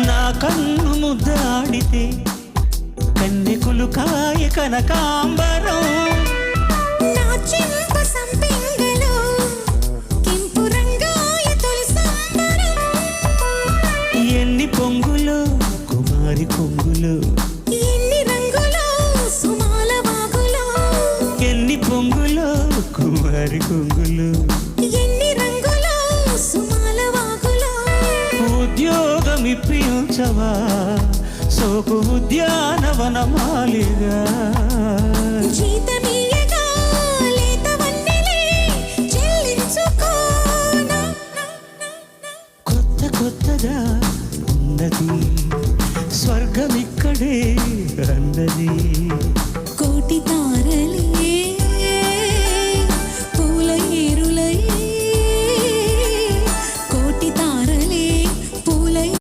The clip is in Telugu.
నా కన్ను ముద్దాడితే కన్నెకులు కాయ కనకాంబరం నా చెంప సంపెంగలో కెంపు రంగాయ తొలి సంబరం ఎన్ని పొంగులో కుమారి కొంగులో ఎన్ని రంగులో సుమాల వాగులో ఎన్ని పొంగులో కుమారి కొంగులో ఎన్ని రంగులో సుమాల వాగులో ఉద్యోగం ఇప్పించవా సోకు ఉద్యానవనమాలిగా జీతమియ్యగా లేత వన్నెలే చెల్లించుకోనా కొత్త కొత్తగా ఉన్నది స్వర్గం ఇక్కడే అన్నది కోటి